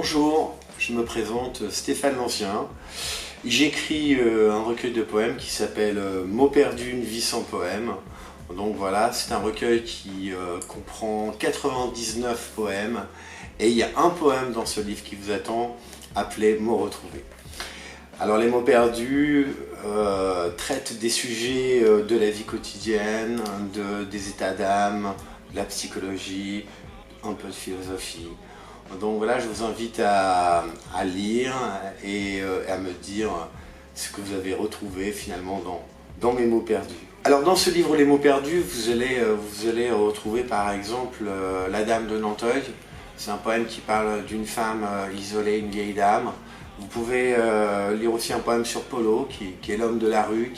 Bonjour, je me présente Stéphane l'Ancien. J'écris un recueil de poèmes qui s'appelle Mots perdus, une vie sans poème. Donc voilà, c'est un recueil qui comprend 99 poèmes et il y a un poème dans ce livre qui vous attend appelé Mots retrouvés. Alors les mots perdus traitent des sujets de la vie quotidienne, des états d'âme, de la psychologie, un peu de philosophie. Donc voilà, je vous invite à lire et à me dire ce que vous avez retrouvé finalement dans mes mots perdus. Alors dans ce livre Les mots perdus, vous allez retrouver par exemple La Dame de Nanteuil. C'est un poème qui parle d'une femme isolée, une vieille dame. Vous pouvez lire aussi un poème sur Polo, qui est l'homme de la rue,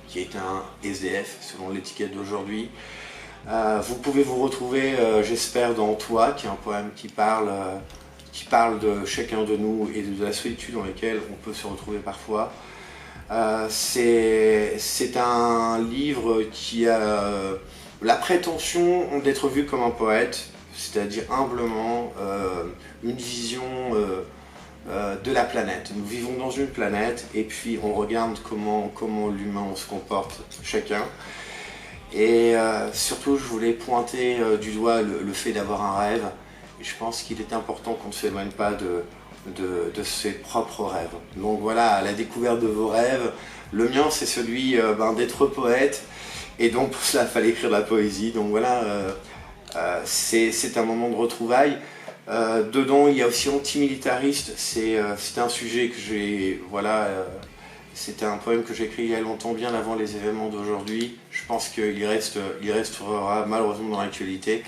qui est un SDF selon l'étiquette d'aujourd'hui. Vous pouvez vous retrouver, j'espère, dans Toi, qui est un poème qui parle de chacun de nous et de la solitude dans laquelle on peut se retrouver parfois. C'est un livre qui a la prétention d'être vu comme un poète, c'est-à-dire humblement une vision de la planète. Nous vivons dans une planète et puis on regarde comment l'humain se comporte chacun. Et surtout, je voulais pointer du doigt le fait d'avoir un rêve. Et je pense qu'il est important qu'on ne s'éloigne pas de ses propres rêves. Donc voilà, à la découverte de vos rêves. Le mien, c'est celui d'être poète. Et donc pour cela, il fallait écrire de la poésie. Donc voilà, c'est un moment de retrouvailles. Dedans, il y a aussi antimilitariste. C'est un sujet que j'ai... C'était un poème que j'ai écrit il y a longtemps, bien avant les événements d'aujourd'hui. Je pense qu'il restera malheureusement dans l'actualité.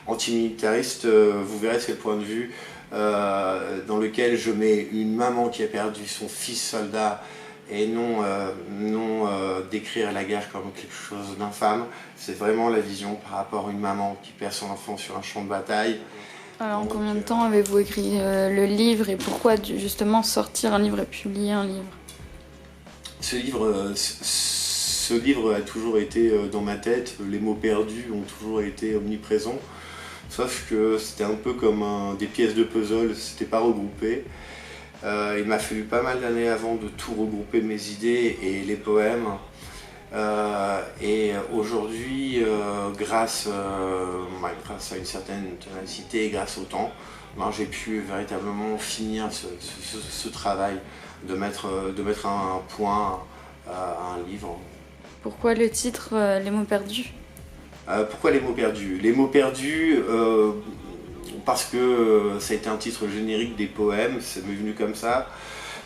Antimilitariste, vous verrez, c'est le point de vue dans lequel je mets une maman qui a perdu son fils soldat et non décrire la guerre comme quelque chose d'infâme. C'est vraiment la vision par rapport à une maman qui perd son enfant sur un champ de bataille. Alors en combien de temps avez-vous écrit le livre et pourquoi justement sortir un livre et publier un livre ? Ce livre a toujours été dans ma tête, les mots perdus ont toujours été omniprésents, sauf que c'était un peu comme des pièces de puzzle, c'était pas regroupé. Il m'a fallu pas mal d'années avant de tout regrouper, mes idées et les poèmes. Et aujourd'hui, grâce à une certaine ténacité et grâce au temps, j'ai pu véritablement finir ce travail de mettre un point à un livre. Pourquoi le titre Les mots perdus ? Pourquoi les mots perdus ? Les mots perdus, parce que ça a été un titre générique des poèmes, ça m'est venu comme ça.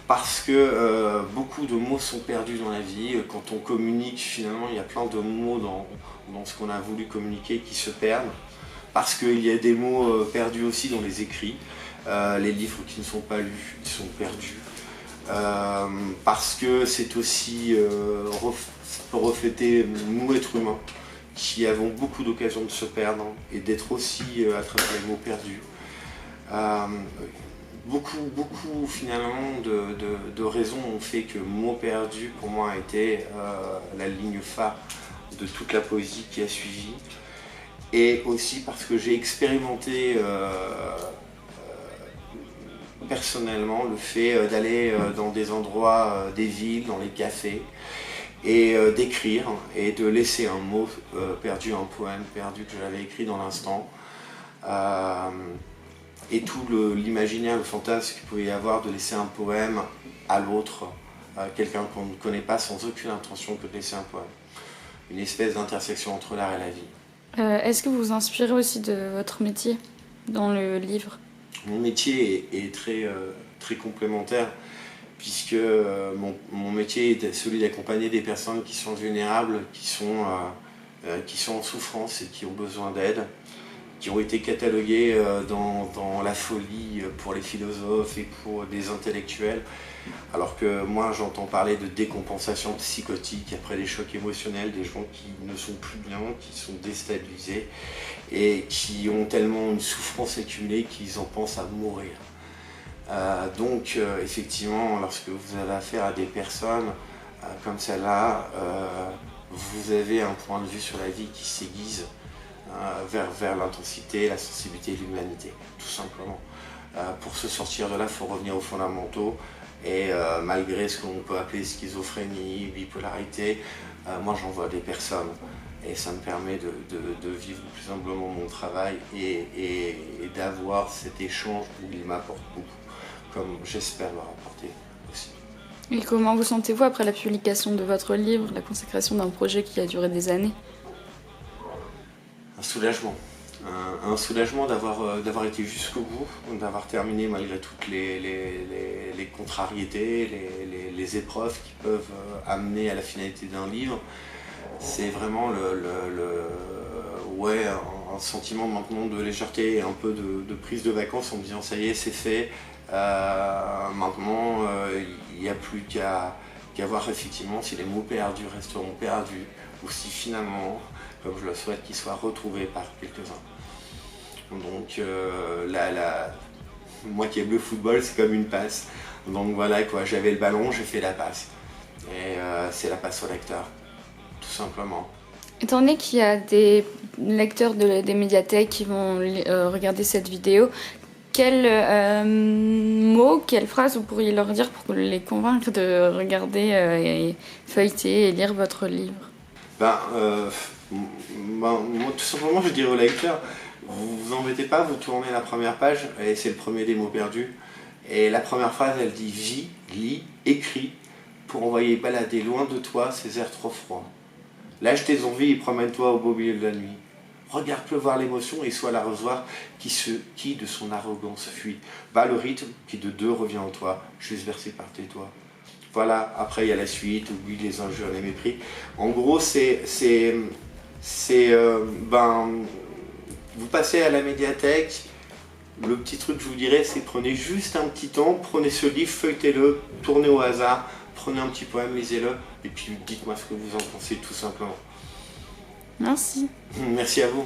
Parce que beaucoup de mots sont perdus dans la vie. Quand on communique, finalement, il y a plein de mots dans ce qu'on a voulu communiquer qui se perdent. Parce qu'il y a des mots perdus aussi dans les écrits. Les livres qui ne sont pas lus, ils sont perdus. Parce que c'est aussi refléter nous, êtres humains, qui avons beaucoup d'occasions de se perdre et d'être aussi à travers les mots perdus. Beaucoup finalement de raisons ont fait que Mots perdus pour moi a été la ligne phare de toute la poésie qui a suivi. Et aussi parce que j'ai expérimenté personnellement le fait d'aller dans des endroits, des villes, dans les cafés, et d'écrire et de laisser un mot perdu, un poème perdu que j'avais écrit dans l'instant. Et tout l'imaginaire, le fantasme qu'il pouvait y avoir de laisser un poème à l'autre, quelqu'un qu'on ne connaît pas sans aucune intention que de laisser un poème. Une espèce d'intersection entre l'art et la vie. Est-ce que vous vous inspirez aussi de votre métier dans le livre ? Mon métier est très complémentaire, puisque mon métier est celui d'accompagner des personnes qui sont vulnérables, qui sont en souffrance et qui ont besoin d'aide, qui ont été catalogués dans la folie pour les philosophes et pour des intellectuels, alors que moi j'entends parler de décompensation psychotique après les chocs émotionnels, des gens qui ne sont plus bien, qui sont déstabilisés et qui ont tellement une souffrance accumulée qu'ils en pensent à mourir. Donc effectivement, lorsque vous avez affaire à des personnes comme celle-là, vous avez un point de vue sur la vie qui s'aiguise vers l'intensité, la sensibilité et l'humanité, tout simplement. Pour se sortir de là, il faut revenir aux fondamentaux. Et malgré ce qu'on peut appeler schizophrénie, bipolarité, moi j'en vois des personnes. Et ça me permet de vivre plus humblement mon travail et d'avoir cet échange où il m'apporte beaucoup, comme j'espère leur apporter aussi. Et comment vous sentez-vous après la publication de votre livre, la consécration d'un projet qui a duré des années? Un soulagement. Un soulagement d'avoir été jusqu'au bout, d'avoir terminé malgré toutes les contrariétés, les épreuves qui peuvent amener à la finalité d'un livre. C'est vraiment un sentiment maintenant de légèreté et un peu de prise de vacances en me disant ça y est, c'est fait. Maintenant, il n'y a plus qu'à voir effectivement si les mots perdus resteront perdus ou si finalement, comme je le souhaite, qu'ils soient retrouvés par quelques-uns. Donc moi qui aime le football, c'est comme une passe. Donc voilà quoi, j'avais le ballon, j'ai fait la passe. Et c'est la passe au lecteur, tout simplement. Étant donné qu'il y a des lecteurs des médiathèques qui vont regarder cette vidéo, quels mots, quelles phrases vous pourriez leur dire pour les convaincre de regarder et feuilleter et lire votre livre? Moi, tout simplement, je dirais aux lecteurs, vous vous embêtez pas, vous tournez la première page, et c'est le premier des mots perdus. Et la première phrase, elle dit « Vis, lis, écris, pour envoyer balader loin de toi ces airs trop froids. Lâche tes envies et promène-toi au beau milieu de la nuit. Regarde pleuvoir l'émotion et sois l'arrosoir qui de son arrogance fuit. Bat le rythme qui de deux revient en toi, juste versé par tes doigts. » Voilà, après il y a la suite, oublie les injures, les mépris. En gros, vous passez à la médiathèque, le petit truc que je vous dirais, c'est prenez juste un petit temps, prenez ce livre, feuilletez-le, tournez au hasard, prenez un petit poème, lisez-le, et puis dites-moi ce que vous en pensez tout simplement. Merci. Merci à vous.